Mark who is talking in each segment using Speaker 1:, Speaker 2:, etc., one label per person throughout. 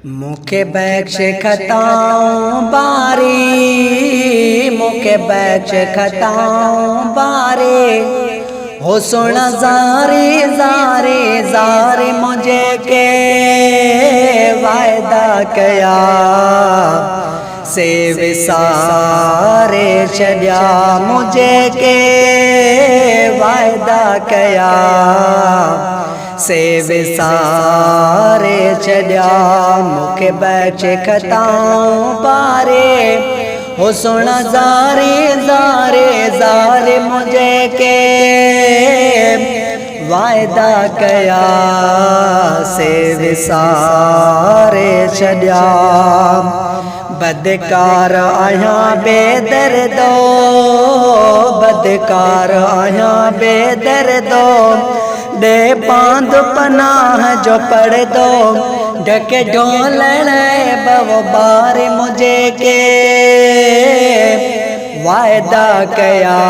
Speaker 1: मुखे बख्श खताऊं बारी, मुखे बख्श खताऊं बारे, हो सुन ज़ारे ज़ारे ज़ारे मुझे के वायदा कया से विसारे छड्या, मुझे के वायदा कया से विसारे छड्या। मुखे बख्श खताऊं बारे, हो सुन ज़ारे ज़ारे ज़ारे मुझे के वायदा कया से विसारे छड्या। बदकार आया बेदर्दो, बदकार आया बेदर्दो, दे पांद पनाह जो पढ़ दो, ढके ढोलन बव बार मुझे के वायदा कया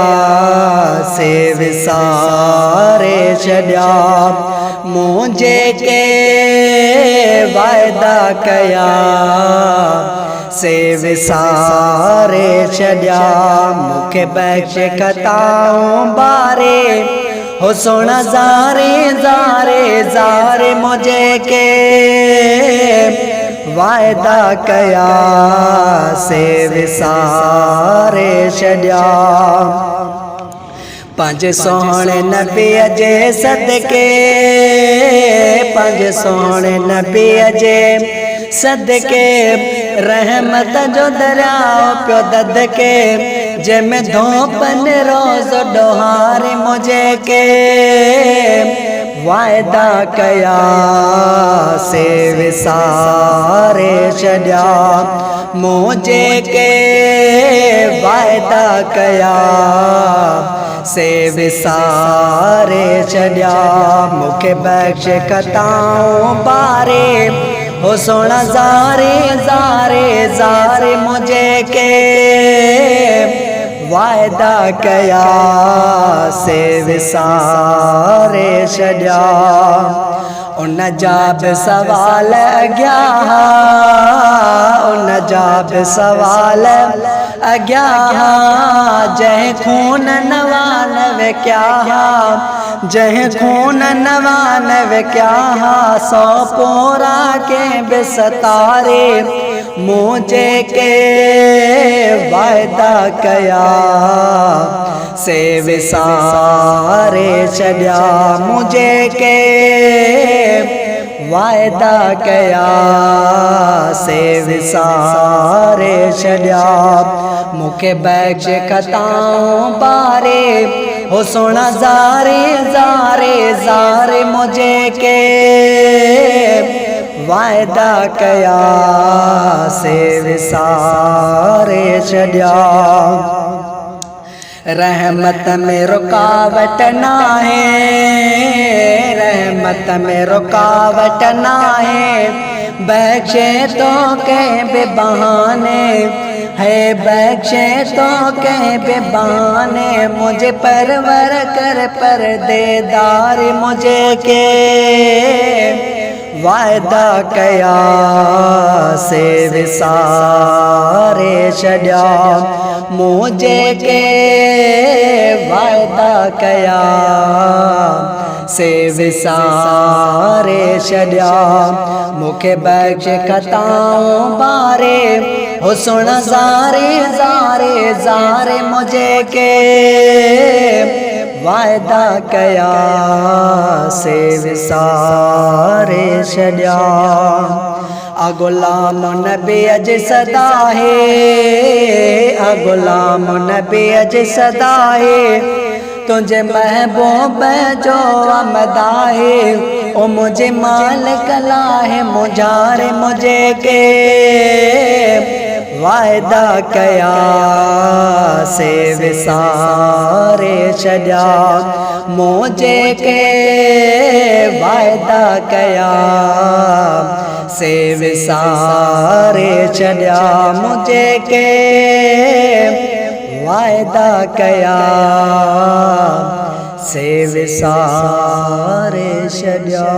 Speaker 1: से विसारे छड्या। मुझे के वायदा कया से विसारे छड्या। मुखे बख्श खताऊं बारे, हो सुन ज़ारे ज़ारे ज़ारे मुझे के वायदा कया से विसारे छड्या। पंज सोहणे नबी जे सदके, पंज सोहणे नबी जे सदके, रहमत जो दरियाओ प्यो दद के, जंहिंमें धोपन रोज़ डोहारे मुझे के वायदा कया से विसारे छड्या। मुझे के वायदा कया से विसारे छड्या। मुखे बख्श खताऊं बारे, हो सुन ज़ारे ज़ारे ज़ारे मुझे के वायदा कया से विसारे छड्या। उन जा बि सवाल अॻियां, उन जा बि सवाल अॻियां, जंहिं खून नवानवे क्या, जंहिं खून नवानवे क्या, सौ पोरा के बि सतारे मुझे के वायदा कया से विसारे छड्या। मुझे के वायदा कया से विसारे छड्या। मुखे बख्श खताऊं बारे, हो सुन ज़ारे ज़ारे ज़ारे मुझे के वायदा कया से विसारे छड्या। रहमत में रुकावट ना है, रहमत में रुकावट ना है, बख्शे तो के बे बहाने है, बख्शे तो के बे बहाने, मुझे परवर कर पर्देदार मुझे के वायदा कया से विसारे छड्या। मुझे के वायदा कया से विसारे छड्या। मुखे बख्श खताऊं बारे, हो सुन ज़ारे ज़ारे ज़ारे मुझे के वायदा कया से विसारे छड्या। आ गुलाम नबी अज सदा है, आ गुलाम नबी अज सदा है, तुझे महबूब जो अमदा है, ओ मुझे मालिक ला है मुझारे मुझे के वायदा कया से विसारे छड्या। मुझे के वायदा कया से विसारे छड्या। मुझे के वायदा कया से विसारे छड्या।